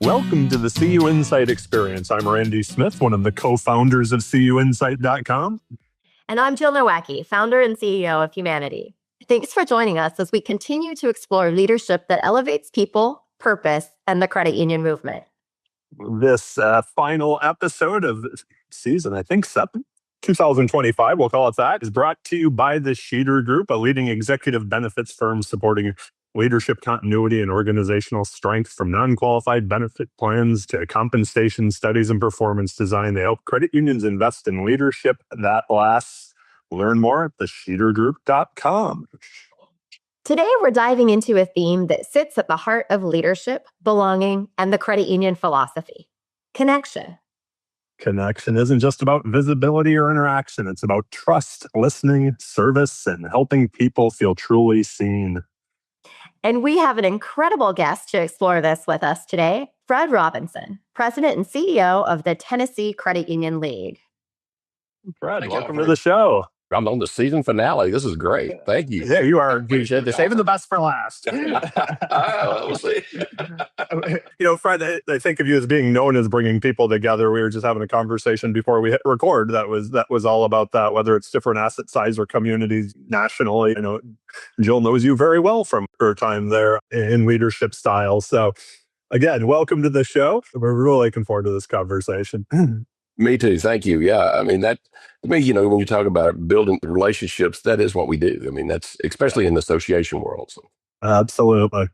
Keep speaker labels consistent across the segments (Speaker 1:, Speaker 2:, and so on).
Speaker 1: Welcome to the CUInsight Experience. I'm Randy Smith, one of the co-founders of CUInsight.com.
Speaker 2: And I'm Jill Nowacki, founder and CEO of Humanidei. Thanks for joining us as we continue to explore leadership that elevates people, purpose, and the credit union movement.
Speaker 1: This final episode of season, I think 7, 2025, we'll call it that, is brought to you by the Sheeter Group, a leading executive benefits firm supporting leadership continuity and organizational strength. From non-qualified benefit plans to compensation studies and performance design, they help credit unions invest in leadership that lasts. Learn more at thesheetergroup.com.
Speaker 2: Today, we're diving into a theme that sits at the heart of leadership, belonging, and the credit union philosophy: connection.
Speaker 1: Connection isn't just about visibility or interaction. It's about trust, listening, service, and helping people feel truly seen.
Speaker 2: And we have an incredible guest to explore this with us today, Fred Robinson, President and CEO of the Tennessee Credit Union League.
Speaker 1: Fred, welcome to the show.
Speaker 3: I'm on the season finale. This is great. Thank you.
Speaker 1: Yeah, you are. They're saving the best for last.
Speaker 3: We'll see.
Speaker 1: Fred, I think of you as being known as bringing people together. We were just having a conversation before we hit record. That was all about that, whether it's different asset size or communities nationally. I know Jill knows you very well from her time there in leadership style. So again, welcome to the show. We're really looking forward to this conversation.
Speaker 3: Me too. Thank you. Yeah. I mean, when you talk about building relationships, that is what we do. I mean, that's especially in the association world. So.
Speaker 1: Absolutely.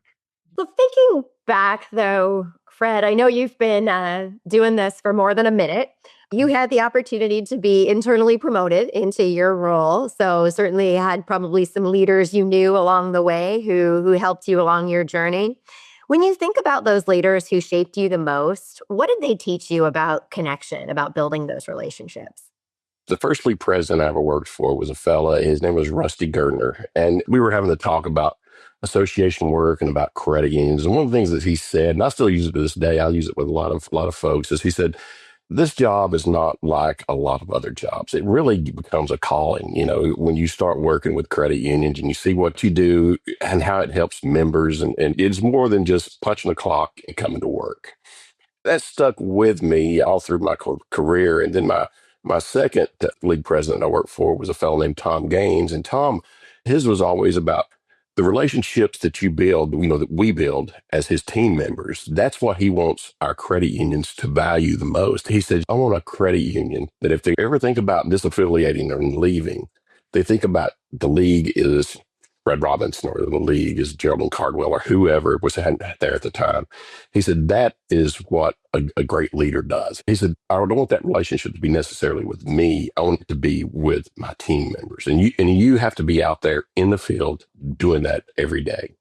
Speaker 2: So thinking back though, Fred, I know you've been doing this for more than a minute. You had the opportunity to be internally promoted into your role. So certainly had probably some leaders you knew along the way who helped you along your journey. When you think about those leaders who shaped you the most, what did they teach you about connection, about building those relationships?
Speaker 3: The first league president I ever worked for was a fella. His name was Rusty Gertner. And we were having to talk about association work and about credit unions. And one of the things that he said, and I still use it to this day, I use it with a lot of folks, is he said, this job is not like a lot of other jobs. It really becomes a calling, when you start working with credit unions and you see what you do and how it helps members. And it's more than just punching the clock and coming to work. That stuck with me all through my career. And then my second league president I worked for was a fellow named Tom Gaines. And Tom, his was always about the relationships that you build, that we build as his team members. That's what he wants our credit unions to value the most. He said, I want a credit union that if they ever think about disaffiliating or leaving, they think about the league is Fred Robinson or the league is Geraldine Cardwell or whoever was there at the time. He said, that is what a great leader does. He said, I don't want that relationship to be necessarily with me. I want it to be with my team members. And you have to be out there in the field doing that every day.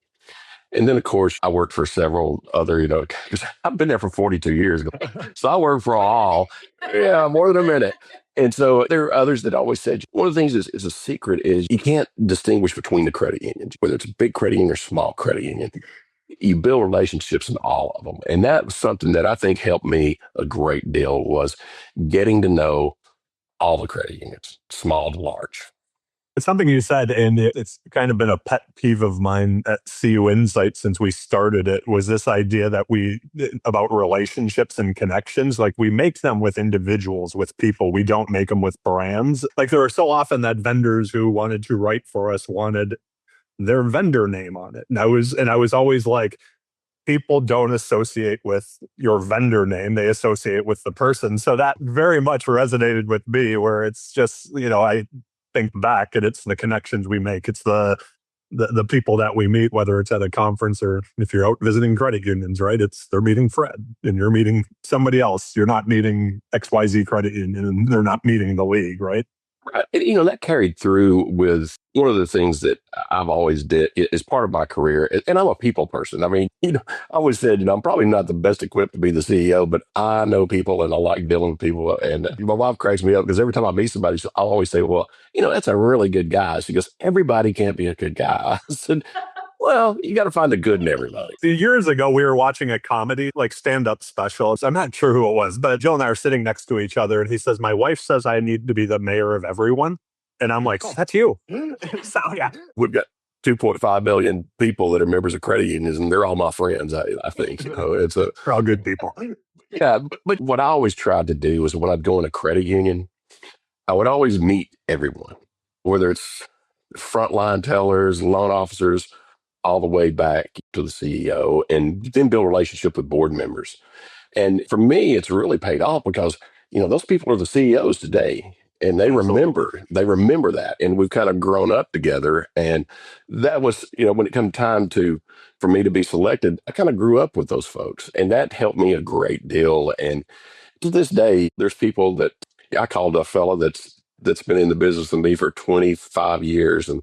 Speaker 3: And then, of course, I worked for several other, because I've been there for 42 years. So I worked for all, more than a minute. And so there are others that always said, one of the things is a secret is you can't distinguish between the credit unions, whether it's a big credit union or small credit union. You build relationships in all of them. And that was something that I think helped me a great deal, was getting to know all the credit unions, small to large.
Speaker 1: It's something you said, and it's kind of been a pet peeve of mine at CUInsight since we started it, was this idea that about relationships and connections, like we make them with individuals, with people. We don't make them with brands. Like there are so often that vendors who wanted to write for us wanted their vendor name on it. And I was always like, people don't associate with your vendor name. They associate with the person. So that very much resonated with me, where it's just, I think back and it's the connections we make. It's the people that we meet, whether it's at a conference or if you're out visiting credit unions, right? They're meeting Fred and you're meeting somebody else. You're not meeting XYZ credit union and they're not meeting the league, right?
Speaker 3: Right. That carried through with one of the things that I've always did as part of my career. And I'm a people person. I mean, I always said, I'm probably not the best equipped to be the CEO, but I know people and I like dealing with people. And my wife cracks me up because every time I meet somebody, I'll always say, well, that's a really good guy. She goes, everybody can't be a good guy. I said, well, you got to find the good in everybody.
Speaker 1: Years ago, we were watching a comedy, like stand-up special. I'm not sure who it was, but Jill and I are sitting next to each other. And he says, my wife says I need to be the mayor of everyone. And I'm like, oh, that's you. So, yeah.
Speaker 3: We've got 2.5 million people that are members of credit unions, and they're all my friends. I think it's a
Speaker 1: We're all good people.
Speaker 3: yeah. But what I always tried to do was when I'd go in a credit union, I would always meet everyone, whether it's frontline tellers, loan officers, all the way back to the CEO, and then build a relationship with board members. And for me, it's really paid off because, those people are the CEOs today and they remember that. And we've kind of grown up together. And that was, when it come time for me to be selected, I kind of grew up with those folks and that helped me a great deal. And to this day, there's people that I called a fella that's been in the business with me for 25 years. And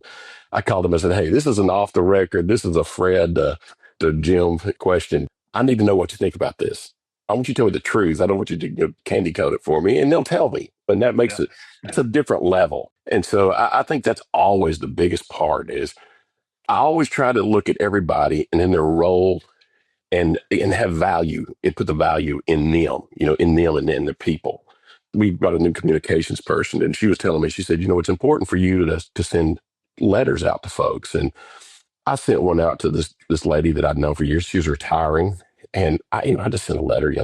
Speaker 3: I called him and said, "Hey, this is an off the record. This is a Fred to Jim question. I need to know what you think about this. I want you to tell me the truth. I don't want you to candy coat it for me." And they'll tell me. And that makes it's a different level. And so I think that's always the biggest part is I always try to look at everybody and in their role and have value. It put the value in them, in them and in the people. We got a new communications person, and she was telling me, she said, "It's important for you to send letters out to folks." And I sent one out to this lady that I'd known for years. She was retiring, and I just sent a letter,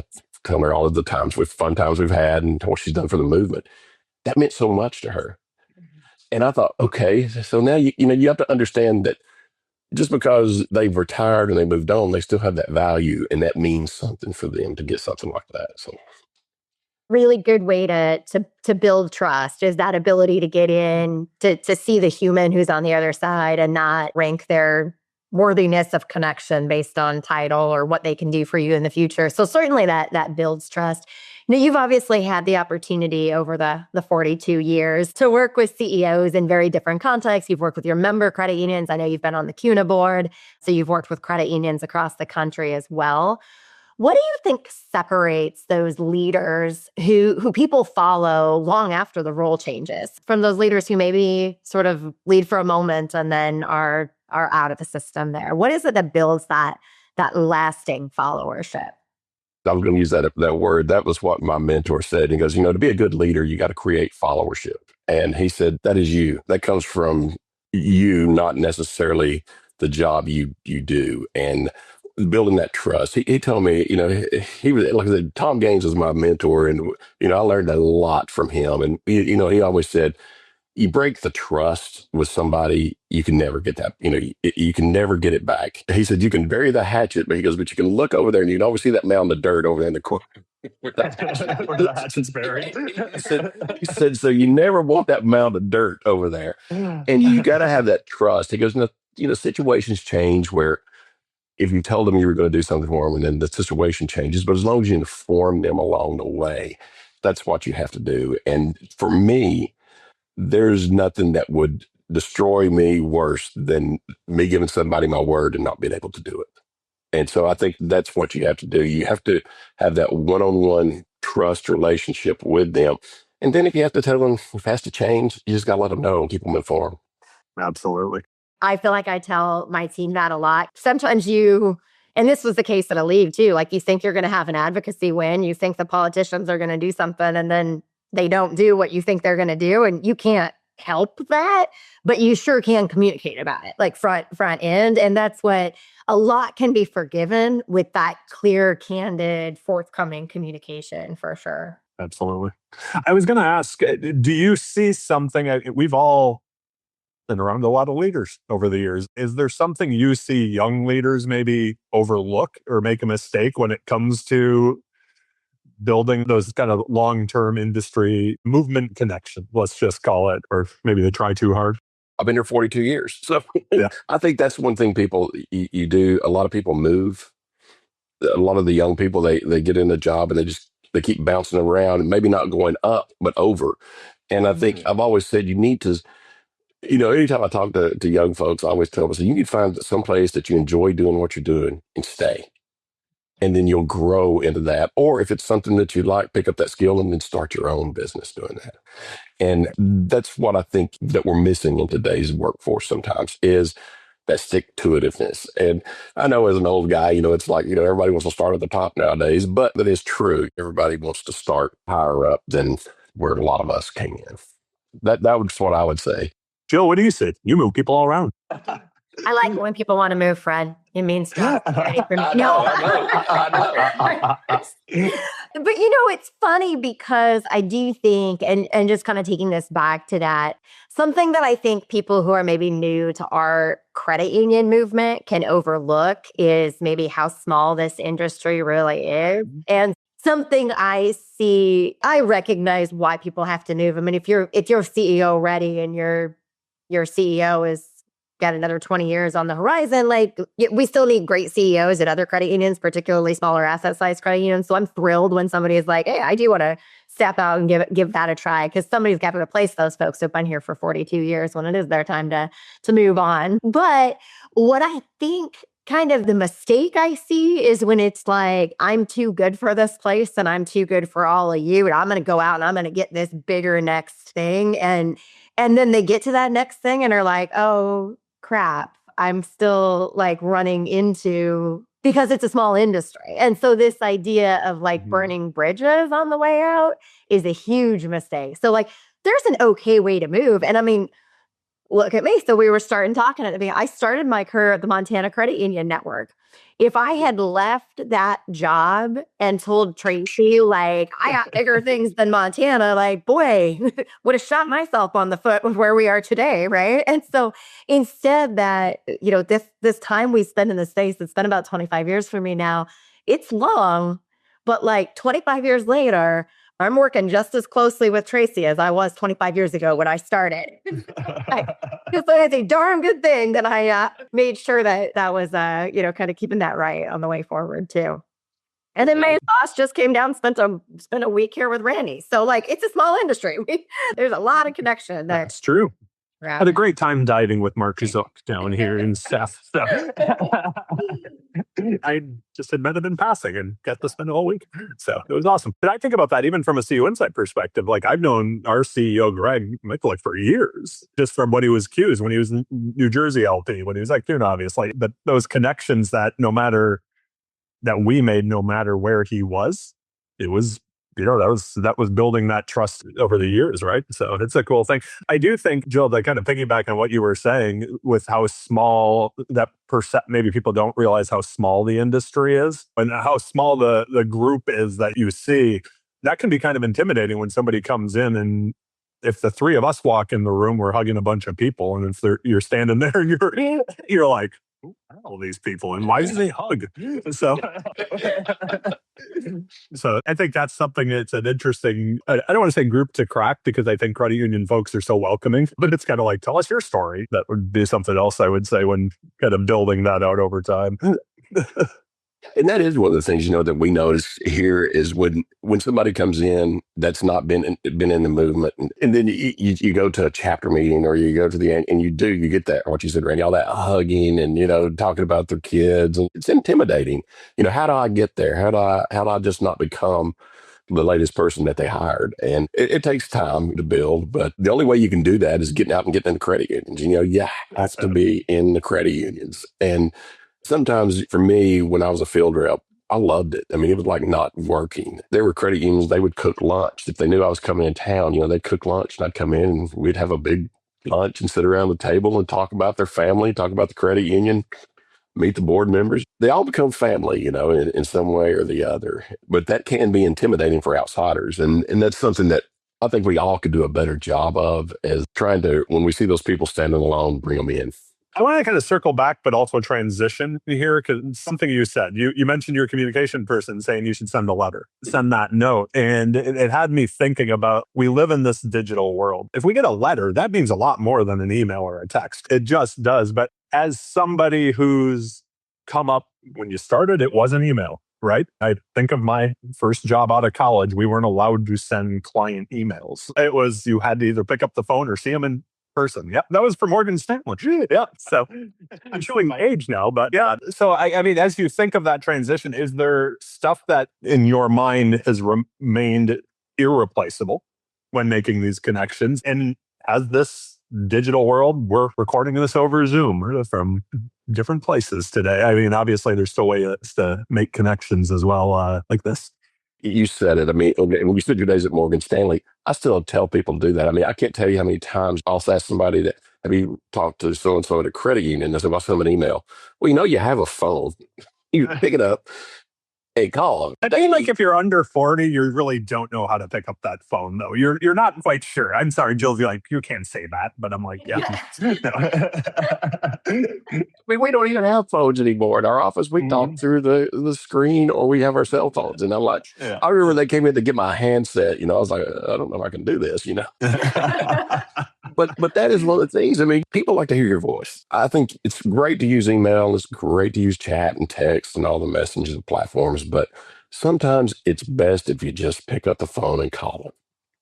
Speaker 3: telling her all of the fun times we've had, and what she's done for the movement. That meant so much to her. And I thought, okay, so now you have to understand that just because they've retired and they moved on, they still have that value, and that means something for them to get something like that. So,
Speaker 2: really good way to build trust is that ability to get in, to see the human who's on the other side and not rank their worthiness of connection based on title or what they can do for you in the future. So certainly that builds trust. You've obviously had the opportunity over the 42 years to work with CEOs in very different contexts. You've worked with your member credit unions. I know you've been on the CUNA board, so you've worked with credit unions across the country as well. What do you think separates those leaders who people follow long after the role changes from those leaders who maybe sort of lead for a moment and then are out of the system there? What is it that builds that lasting followership?
Speaker 3: I was going to use that word. That was what my mentor said. He goes, to be a good leader, you got to create followership. And he said, that is you. That comes from you, not necessarily the job you do. And building that trust. He told me, he was, like I said, Tom Gaines was my mentor. And, I learned a lot from him. And, he always said, you break the trust with somebody, you can never get that, you can never get it back. He said, you can bury the hatchet, but he goes, but you can look over there and you can always see that mound of dirt over there in the corner.
Speaker 1: Where the hatchet's buried.
Speaker 3: He said, so you never want that mound of dirt over there. And you got to have that trust. He goes, situations change where if you told them you were going to do something for them and then the situation changes, but as long as you inform them along the way, that's what you have to do. And for me, there's nothing that would destroy me worse than me giving somebody my word and not being able to do it. And so I think that's what you have to do. You have to have that one-on-one trust relationship with them. And then if you have to tell them if it has to change, you just got to let them know and keep them informed.
Speaker 1: Absolutely.
Speaker 2: I feel like I tell my team that a lot. Sometimes and this was the case at a league too, like you think you're going to have an advocacy win, you think the politicians are going to do something, and then they don't do what you think they're going to do, and you can't help that, but you sure can communicate about it, like front end. And that's what a lot can be forgiven with that clear, candid, forthcoming communication for sure.
Speaker 1: Absolutely. I was going to ask, do you see something, we've all been around a lot of leaders over the years. Is there something you see young leaders maybe overlook or make a mistake when it comes to building those kind of long-term industry movement connections, let's just call it, or maybe they try too hard?
Speaker 3: I've been here 42 years. So
Speaker 1: yeah.
Speaker 3: I think that's one thing you do. A lot of people move. A lot of the young people, they get in a job and they keep bouncing around and maybe not going up, but over. And I think I've always said you need to, anytime I talk to young folks, I always tell them, so you need to find some place that you enjoy doing what you're doing and stay. And then you'll grow into that. Or if it's something that you like, pick up that skill and then start your own business doing that. And that's what I think that we're missing in today's workforce sometimes is that stick-to-itiveness. And I know as an old guy, it's like, everybody wants to start at the top nowadays, but that is true. Everybody wants to start higher up than where a lot of us came in. That was what I would say.
Speaker 1: Jill, what do you say? You move people all around.
Speaker 2: I like it when people want to move, Fred. It means job security for me.
Speaker 3: I know, I know.
Speaker 2: But it's funny because I do think, and just kind of taking this back to that, something that I think people who are maybe new to our credit union movement can overlook is maybe how small this industry really is. And something I recognize why people have to move. I mean, if you're CEO ready and your CEO is got another 20 years on the horizon, like we still need great CEOs at other credit unions, particularly smaller asset size credit unions. So I'm thrilled when somebody is like, hey, I do want to step out and give that a try, because somebody's got to replace those folks who've been here for 42 years when it is their time to move on. But what I think kind of the mistake I see is when it's like, I'm too good for this place and I'm too good for all of you, and I'm going to go out and I'm going to get this bigger next thing. And then they get to that next thing and are like, oh, crap, I'm still like running into, because it's a small industry. And so this idea of like burning bridges on the way out is a huge mistake. So like there's an okay way to move. And I mean, look at me. So we were starting talking at the beginning. I started my career at the Montana Credit Union Network. If I had left that job and told Tracy, like, I got bigger things than Montana, like, boy, would have shot myself on the foot with where we are today, right? And so instead that, this time we spend in the States, it's been about 25 years for me now, it's long, but like 25 years later, I'm working just as closely with Tracy as I was 25 years ago when I started. It's a darn good thing that I made sure that was, kind of keeping that right on the way forward too. And then my boss just came down, spent a week here with Randy. So like, it's a small industry. There's a lot of connection there.
Speaker 1: That's true.
Speaker 2: Yeah.
Speaker 1: Had a great time diving with Mark Zook down here in Seth. So. I just had met him in passing and got to spend a whole week. So it was awesome. But I think about that even from a CUInsight perspective. Like I've known our CEO, Greg Mikulek, for years, just from when he was Q's, when he was in New Jersey LP, when he was like Thune, obviously. But those connections that we made, no matter where he was, it was, that was building that trust over the years, right? So it's a cool thing. I do think, Jill, to kind of piggyback on what you were saying with how small that maybe people don't realize how small the industry is and how small the group is that you see. That can be kind of intimidating when somebody comes in, and if the three of us walk in the room, we're hugging a bunch of people, and if you're standing there, you're like, who are all these people and why do they hug? So I think that's something that's an interesting, I don't want to say group to crack, because I think credit union folks are so welcoming, but it's kind of like, tell us your story. That would be something else I would say when kind of building that out over time.
Speaker 3: And that is one of the things, that we notice here is when somebody comes in that's not been in the movement, and then you go to a chapter meeting or you go to and you get that, what you said, Randy, all that hugging and, talking about their kids, and it's intimidating. How do I get there? How do I just not become the latest person that they hired? And it takes time to build, but the only way you can do that is getting out and getting in the credit unions. You have to be in the credit unions. And sometimes for me, when I was a field rep, I loved it. I mean, it was like not working. There were credit unions, they would cook lunch. If they knew I was coming in town, they'd cook lunch and I'd come in and we'd have a big lunch and sit around the table and talk about their family, talk about the credit union, meet the board members. They all become family, in some way or the other. But that can be intimidating for outsiders. And that's something that I think we all could do a better job of, as trying to, when we see those people standing alone, bring them in.
Speaker 1: I want to kind of circle back, but also transition here, because something you said, you mentioned your communication person saying you should send a letter, send that note. And it had me thinking about, we live in this digital world. If we get a letter, that means a lot more than an email or a text. It just does. But as somebody who's come up, when you started, it was an email, right? I think of my first job out of college. We weren't allowed to send client emails. It was, you had to either pick up the phone or see them in person. Yep, that was for Morgan Stanley. Yeah, so I'm showing my age now, but yeah. So I mean, as you think of that transition, is there stuff that in your mind has remained irreplaceable when making these connections? And as this digital world, we're recording this over Zoom from different places today. I mean, obviously, there's still ways to make connections as well, like this.
Speaker 3: You said it. I mean, when we spent your days at Morgan Stanley, I still tell people to do that. I mean, I can't tell you how many times I'll ask somebody that, have you talked to so-and-so at a credit union? I said, well, I'll send them an email. Well, you have a phone. You pick it up and call them.
Speaker 1: I think like if you're under 40, you really don't know how to pick up that phone though. You're not quite sure. I'm sorry, Jill, you're like, you can't say that, but I'm like, yeah.
Speaker 3: I mean, we don't even have phones anymore in our office. We talk through the screen, or we have our cell phones. And I'm like,
Speaker 1: Yeah.
Speaker 3: I remember they came in to get my handset. I was like, I don't know if I can do this. But that is one of the things. I mean, people like to hear your voice. I think it's great to use email. It's great to use chat and text and all the messaging platforms. But sometimes it's best if you just pick up the phone and call them.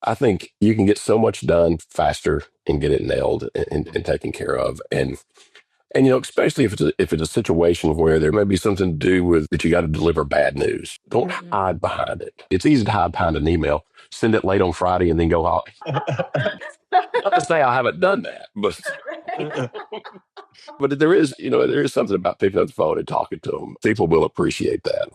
Speaker 3: I think you can get so much done faster and get it nailed and taken care of. And especially if it's a situation where there may be something to do with that you got to deliver bad news. Don't hide behind it. It's easy to hide behind an email. Send it late on Friday and then go out. Not to say I haven't done that, but there is something about picking up the phone and talking to them. People will appreciate that.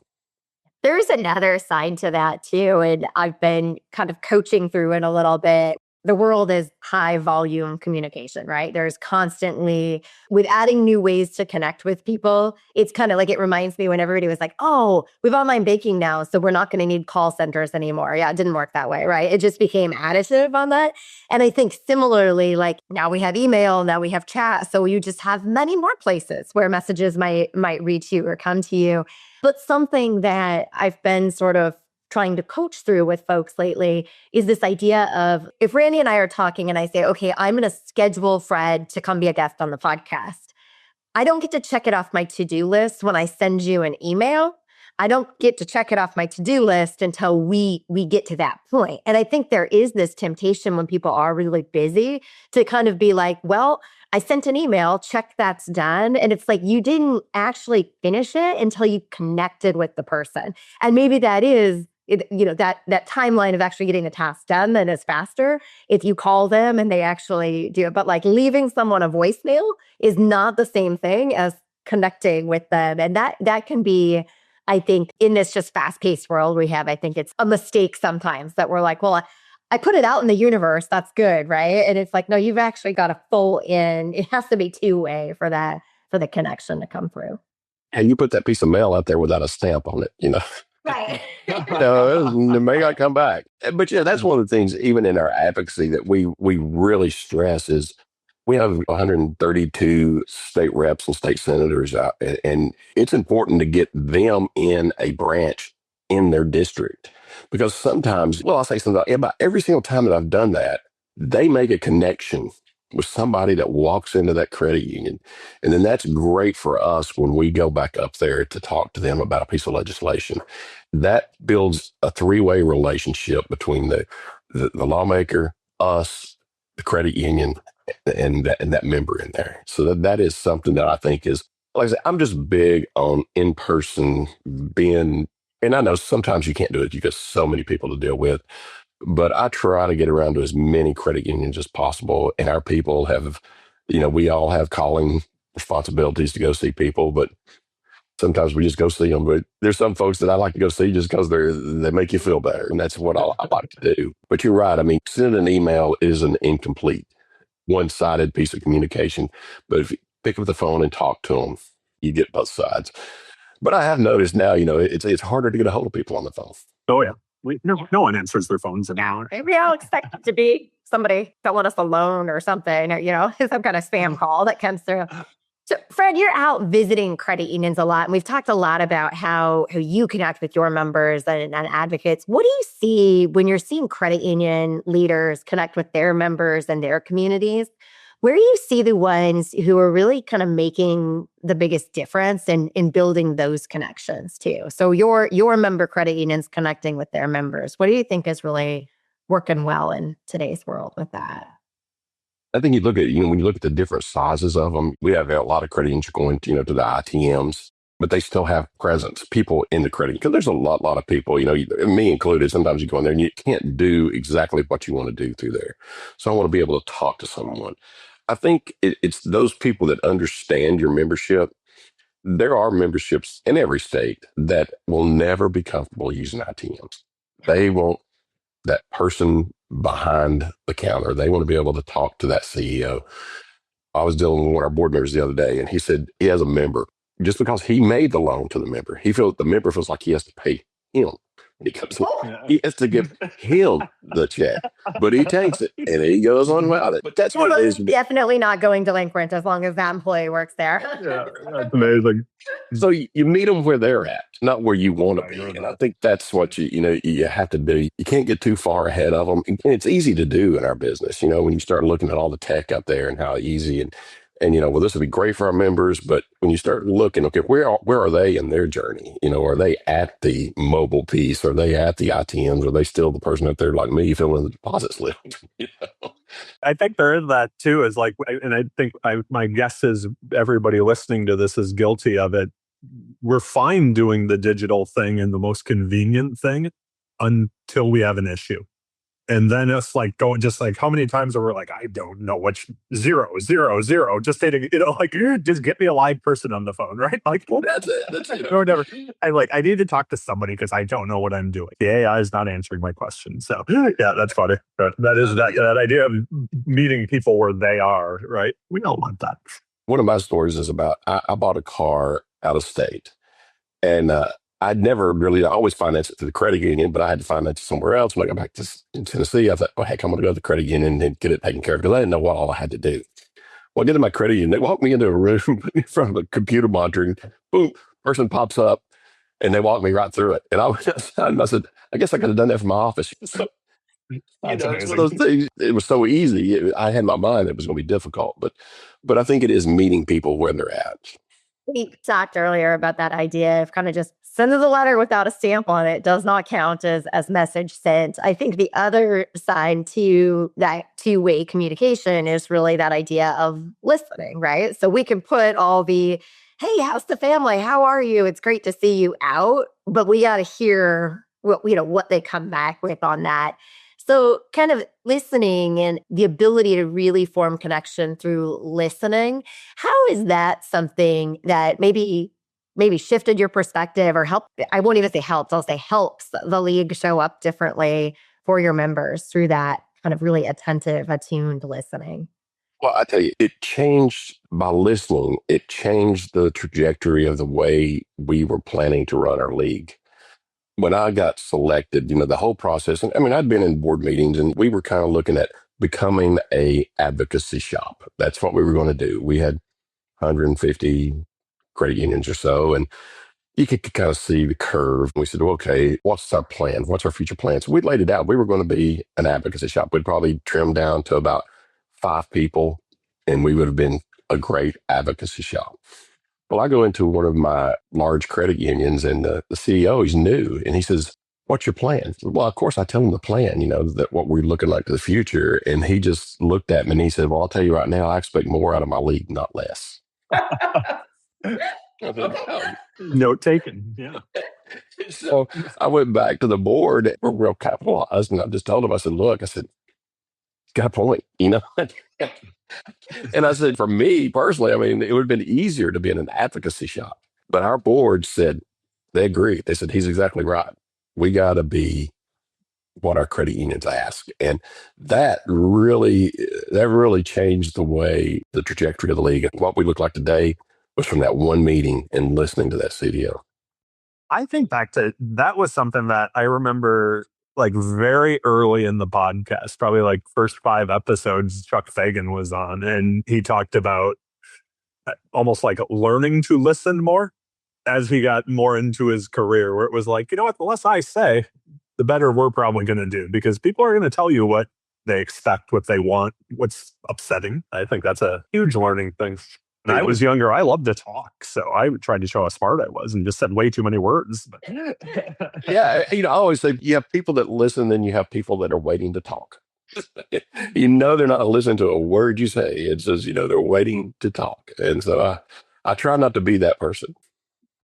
Speaker 2: There's another side to that too, and I've been kind of coaching through it a little bit. The world is high volume communication, right? There's constantly, with adding new ways to connect with people, it's kind of like, it reminds me when everybody was like, oh, we have online banking now, so we're not going to need call centers anymore. Yeah, it didn't work that way, right? It just became additive on that. And I think similarly, like now we have email, now we have chat. So you just have many more places where messages might reach you or come to you. But something that I've been sort of trying to coach through with folks lately is this idea of, if Randy and I are talking and I say, okay, I'm going to schedule Fred to come be a guest on the podcast, I don't get to check it off my to-do list when I send you an email. I don't get to check it off my to-do list until we get to that point. And I think there is this temptation when people are really busy to kind of be like, well, I sent an email, check that's done. And it's like, you didn't actually finish it until you connected with the person. And maybe that is, that timeline of actually getting the task done then is faster if you call them and they actually do it. But like leaving someone a voicemail is not the same thing as connecting with them. And that can be, I think, in this just fast-paced world we have, I think it's a mistake sometimes that we're like, well, I put it out in the universe, that's good, right? And it's like, no, you've actually got to full in. It has to be two-way for the connection to come through.
Speaker 3: And you put that piece of mail out there without a stamp on it.
Speaker 2: Right.
Speaker 3: It may not come back. But yeah, that's one of the things, even in our advocacy, that we really stress is we have 132 state reps and state senators out, and it's important to get them in a branch in their district. Because sometimes, well, I'll say something about every single time that I've done that, they make a connection with somebody that walks into that credit union. And then that's great for us when we go back up there to talk to them about a piece of legislation. That builds a three-way relationship between the lawmaker, us, the credit union, and that member in there. So that is something that I think is, like I said, I'm just big on in-person being, and I know sometimes you can't do it. You got so many people to deal with. But I try to get around to as many credit unions as possible. And our people have, we all have calling responsibilities to go see people, but sometimes we just go see them. But there's some folks that I like to go see just because they make you feel better. And that's what I like to do. But you're right. I mean, sending an email is an incomplete, one-sided piece of communication. But if you pick up the phone and talk to them, you get both sides. But I have noticed now, it's harder to get a hold of people on the phone.
Speaker 1: Oh, yeah. No one answers their phones anymore.
Speaker 2: We all expect it to be somebody filling us a loan or something, or, some kind of spam call that comes through. So, Fred, you're out visiting credit unions a lot, and we've talked a lot about how you connect with your members and advocates. What do you see when you're seeing credit union leaders connect with their members and their communities? Where do you see the ones who are really kind of making the biggest difference in building those connections too? So your member credit unions connecting with their members. What do you think is really working well in today's world with that?
Speaker 3: I think you look at, when you look at the different sizes of them, we have a lot of credit unions going to, to the ITMs, but they still have presence, people in the credit, because there's a lot of people, me included, sometimes you go in there and you can't do exactly what you want to do through there. So I want to be able to talk to someone. I think it's those people that understand your membership. There are memberships in every state that will never be comfortable using ITMs. They want that person behind the counter. They want to be able to talk to that CEO. I was dealing with one of our board members the other day, and he said he has a member. Just because he made the loan to the member, the member feels like he has to pay him. When he comes, he has to give him the check, but he takes it and he goes on with it. But that's what it is.
Speaker 2: Definitely not going delinquent as long as that employee works there.
Speaker 1: Yeah, that's amazing.
Speaker 3: So you meet them where they're at, not where you want to be. And I think that's what you have to do. You can't get too far ahead of them. And it's easy to do in our business, when you start looking at all the tech out there and how easy and well, this would be great for our members. But when you start looking, okay, where are they in their journey? Are they at the mobile piece? Are they at the ITMs? Are they still the person out there like me filling the deposit slip?
Speaker 1: I think there is that too, is like, and I think my guess is everybody listening to this is guilty of it. We're fine doing the digital thing and the most convenient thing until we have an issue. And then it's like going, just like how many times are we like, I don't know which 0, 0, 0, just hitting, just get me a live person on the phone, right? Like, well,
Speaker 3: That's it.
Speaker 1: or whatever. I need to talk to somebody because I don't know what I'm doing. The AI is not answering my question. So yeah, that's funny. That is that idea of meeting people where they are, right? We don't want that.
Speaker 3: One of my stories is about I bought a car out of state, and I always financed it through the credit union, but I had to finance it somewhere else. When I got back to Tennessee, I thought, oh, heck, I'm going to go to the credit union and get it taken care of because I didn't know what all I had to do. Well, I get to my credit union. They walk me into a room in front of a computer monitor, and boom, person pops up, and they walk me right through it. And I went outside and I said, I guess I could have done that from my office. So, it's one of those things. It was so easy. I had in my mind it was going to be difficult, but I think it is meeting people where they're at.
Speaker 2: We talked earlier about that idea of kind of just sending the letter without a stamp on it does not count as message sent. I think the other side to that two-way communication is really that idea of listening, right? So we can put all the, hey, how's the family? How are you? It's great to see you out, but we got to hear what they come back with on that. So kind of listening and the ability to really form connection through listening, how is that something that maybe shifted your perspective or helped? I won't even say helped, I'll say helps the league show up differently for your members through that kind of really attuned listening?
Speaker 3: Well, I tell you, it changed by listening. It changed the trajectory of the way we were planning to run our league. When I got selected, the whole process, and I mean, I'd been in board meetings and we were kind of looking at becoming a advocacy shop. That's what we were going to do. We had 150 credit unions or so, and you could kind of see the curve. We said, well, okay, what's our plan? What's our future plans? So we laid it out. We were going to be an advocacy shop. We'd probably trim down to about 5 people, and we would have been a great advocacy shop. Well, I go into one of my large credit unions, and the CEO, he's new, and he says, what's your plan? Well, of course, I tell him the plan, that what we're looking like to the future. And he just looked at me and he said, well, I'll tell you right now, I expect more out of my league, not less.
Speaker 1: Note taken. Yeah.
Speaker 3: So I went back to the board. We're real capitalized. And I just told him, I said, look, he's got a point, And I said, for me personally, I mean, it would have been easier to be in an advocacy shop. But our board said, they agree. They said, he's exactly right. We got to be what our credit unions ask. And that really changed the trajectory of the league. What we look like today was from that one meeting and listening to that CDO.
Speaker 1: I think back to that was something that I remember like very early in the podcast, probably like first 5 episodes Chuck Fagan was on, and he talked about almost like learning to listen more as he got more into his career, where it was like, what, the less I say, the better we're probably going to do, because people are going to tell you what they expect, what they want, what's upsetting. I think that's a huge learning thing. When I was younger, I loved to talk. So I tried to show how smart I was and just said way too many words. But
Speaker 3: yeah, I always say you have people that listen and you have people that are waiting to talk. They're not listening to a word you say. It's just, they're waiting to talk. And so I try not to be that person.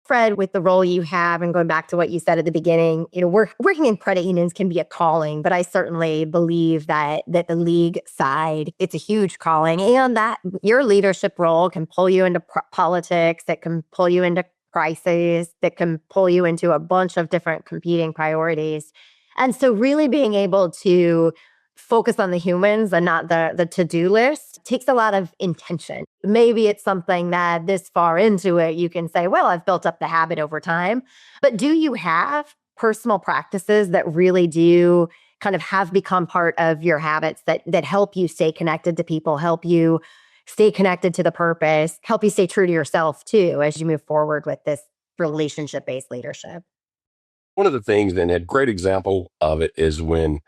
Speaker 2: Fred, with the role you have, and going back to what you said at the beginning, working in credit unions can be a calling, but I certainly believe that the league side, it's a huge calling, and that your leadership role can pull you into politics, that can pull you into crises, that can pull you into a bunch of different competing priorities. And so really being able to focus on the humans and not the to-do list takes a lot of intention. Maybe it's something that this far into it, you can say, well, I've built up the habit over time. But do you have personal practices that really do kind of have become part of your habits that help you stay connected to people, help you stay connected to the purpose, help you stay true to yourself too, as you move forward with this relationship-based leadership?
Speaker 3: One of the things, and a great example of it is when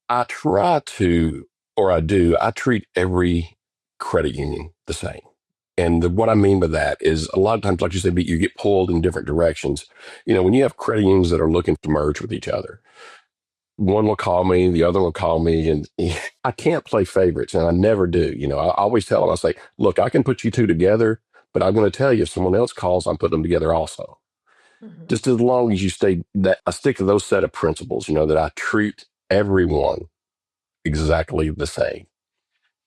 Speaker 3: I try to, or I do, I treat every credit union the same. And what I mean by that is a lot of times, like you said, you get pulled in different directions. When you have credit unions that are looking to merge with each other, one will call me, the other will call me, and I can't play favorites, and I never do. I always tell them, I say, look, I can put you two together, but I'm going to tell you, if someone else calls, I'm putting them together also.
Speaker 2: Mhm.
Speaker 3: Just as long as you stay, that I stick to those set of principles, that I treat everyone exactly the same.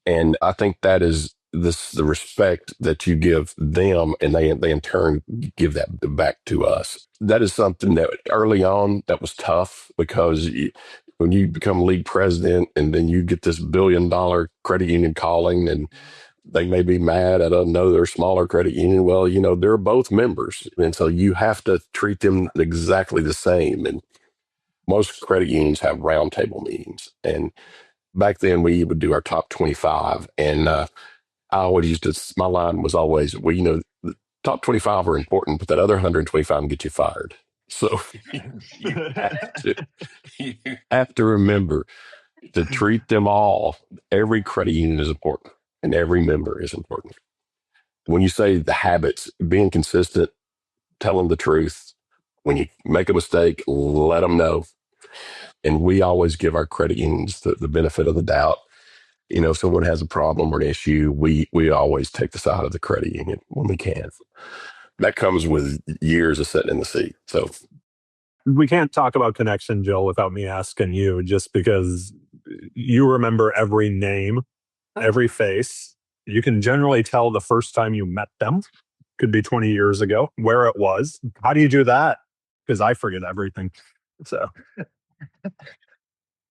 Speaker 3: And I think that is the respect that you give them, and they in turn give that back to us. That is something that early on that was tough, because when you become league president and then you get this $1 billion credit union calling, and they may be mad at another smaller credit union. Well, they're both members, and so you have to treat them exactly the same. And most credit unions have roundtable meetings, and back then we would do our top 25, and I always used to, my line was always, well, the top 25 are important, but that other 125 can get you fired. So you have to, you have to remember to treat them all. Every credit union is important, and every member is important. When you say the habits, being consistent, telling the truth, when you make a mistake, let them know. And we always give our credit unions the benefit of the doubt. If someone has a problem or an issue, we always take the side of the credit union when we can. That comes with years of sitting in the seat. So
Speaker 1: we can't talk about connection, Jill, without me asking you, just because you remember every name, every face. You can generally tell the first time you met them, could be 20 years ago, where it was. How do you do that? Because I forget everything. So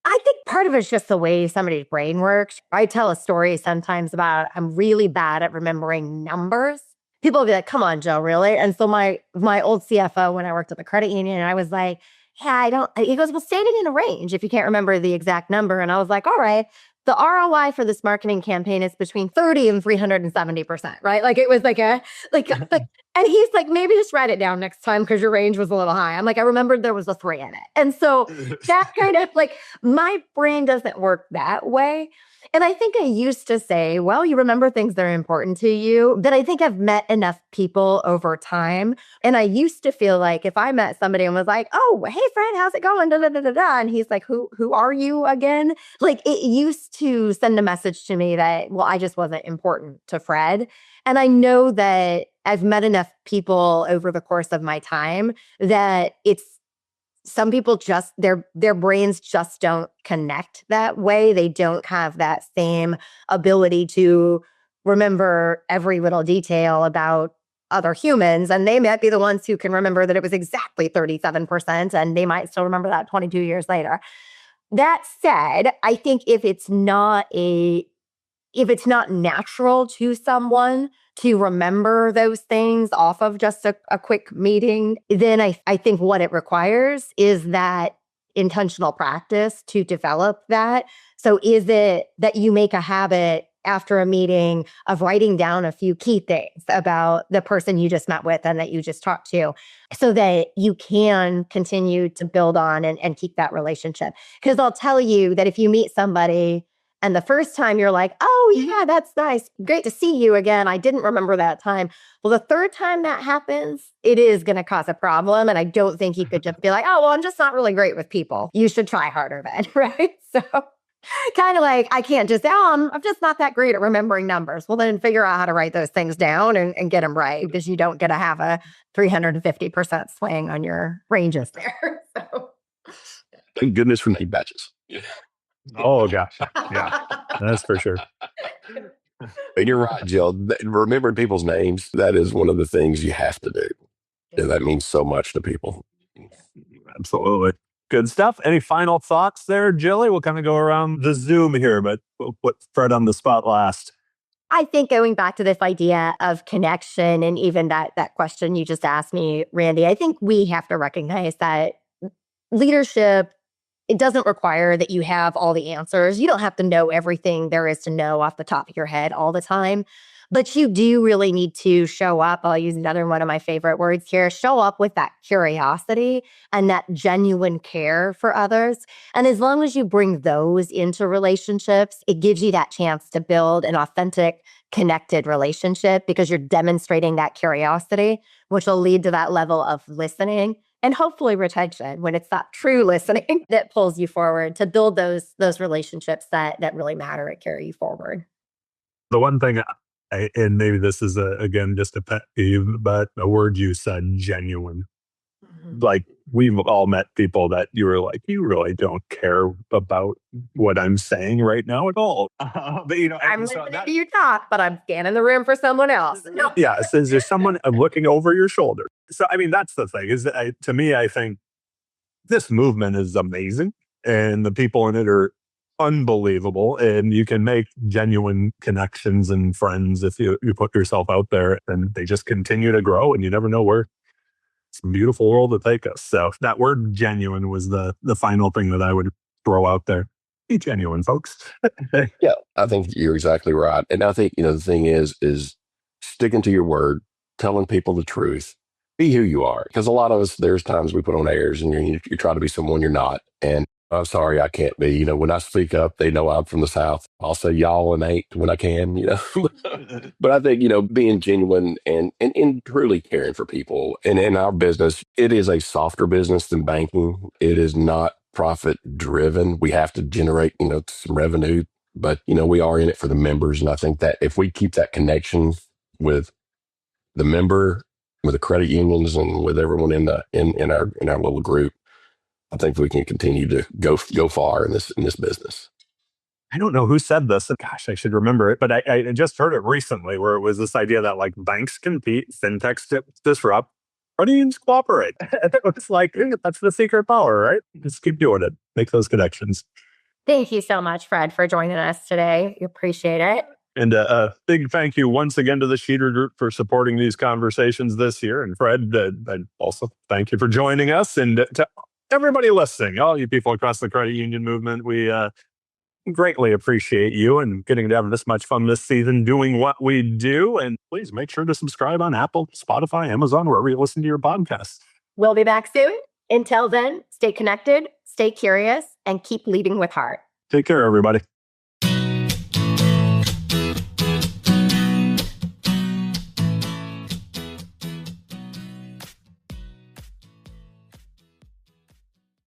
Speaker 2: I think part of it's just the way somebody's brain works. I tell a story sometimes about I'm really bad at remembering numbers. People will be like, come on, Joe, really? And so my old CFO, when I worked at the credit union, I was like, yeah, I don't. He goes, well, state it in a range if you can't remember the exact number. And I was like, all right, the ROI for this marketing campaign is between 30 and 370%, right? Like it was like and he's like, maybe just write it down next time because your range was a little high. I'm like, I remembered there was a 3 in it. And so that kind of like, my brain doesn't work that way. And I think I used to say, well, you remember things that are important to you. But I think I've met enough people over time. And I used to feel like if I met somebody and was like, oh, hey, Fred, how's it going? Da, da, da, da, da. And he's like, who are you again? Like it used to send a message to me that, well, I just wasn't important to Fred. And I know that I've met enough people over the course of my time that it's some people just their brains just don't connect that way. They don't have that same ability to remember every little detail about other humans. And they might be the ones who can remember that it was exactly 37%, and they might still remember that 22 years later. That said, I think if it's not natural to someone to remember those things off of just a quick meeting, then I think what it requires is that intentional practice to develop that. So is it that you make a habit after a meeting of writing down a few key things about the person you just met with and that you just talked to, so that you can continue to build on and keep that relationship? Because I'll tell you that if you meet somebody and the first time you're like, oh, yeah, that's nice. Great to see you again. I didn't remember that time. Well, the third time that happens, it is going to cause a problem. And I don't think you could just be like, oh, well, I'm just not really great with people. You should try harder then, right? So kind of like, I can't just say, oh, I'm just not that great at remembering numbers. Well, then figure out how to write those things down and get them right, because you don't get to have a 350% swing on your ranges there. So.
Speaker 3: thank goodness for name badges.
Speaker 1: oh gosh, yeah, that's for sure.
Speaker 3: And you're right, Jill. Remembering people's names, that is one of the things you have to do. And that means so much to people.
Speaker 1: Absolutely. Good stuff. Any final thoughts there, Jilly? We'll kind of go around the Zoom here, but we'll put Fred on the spot last.
Speaker 2: I think going back to this idea of connection and even that question you just asked me, Randy, I think we have to recognize that leadership, it doesn't require that you have all the answers. You don't have to know everything there is to know off the top of your head all the time. But you do really need to show up. I'll use another one of my favorite words here, show up with that curiosity and that genuine care for others. And as long as you bring those into relationships, it gives you that chance to build an authentic, connected relationship because you're demonstrating that curiosity, which will lead to that level of listening and hopefully retention when it's that true listening that pulls you forward to build those relationships that really matter and carry you forward.
Speaker 1: The one thing, and maybe this is, again, just a pet peeve, but a word you said, genuine. Like, we've all met people that you were like, you really don't care about what I'm saying right now at all. But,
Speaker 2: I'm listening to you talk, but I'm scanning the room for someone else.
Speaker 1: Yeah, since there's someone looking over your shoulder. So, I mean, that's the thing, is that to me, I think this movement is amazing and the people in it are unbelievable, and you can make genuine connections and friends if you put yourself out there, and they just continue to grow, and you never know where it's a beautiful world to take us. So that word genuine was the final thing that I would throw out there. Be genuine, folks.
Speaker 3: Yeah, I think you're exactly right. And I think, the thing is sticking to your word, telling people the truth, be who you are. Because a lot of us, there's times we put on airs and you try to be someone you're not. And I'm sorry, I can't be. When I speak up, they know I'm from the South. I'll say y'all and ain't when I can, But I think, being genuine and truly caring for people. And in our business, it is a softer business than banking. It is not profit driven. We have to generate, some revenue, but, we are in it for the members. And I think that if we keep that connection with the member, with the credit unions and with everyone in our little group, I think we can continue to go far in this business.
Speaker 1: I don't know who said this. Gosh, I should remember it, but I just heard it recently where it was this idea that like banks compete, fintechs disrupt, credit unions cooperate. And it was like, that's the secret power, right? Just keep doing it. Make those connections.
Speaker 2: Thank you so much, Fred, for joining us today. We appreciate it.
Speaker 1: And a big thank you once again to the Sheeter Group for supporting these conversations this year. And Fred, also thank you for joining us. And to everybody listening, all you people across the credit union movement, we greatly appreciate you and getting to have this much fun this season doing what we do. And please make sure to subscribe on Apple, Spotify, Amazon, wherever you listen to your podcasts.
Speaker 2: We'll be back soon. Until then, stay connected, stay curious, and keep leading with heart.
Speaker 1: Take care, everybody.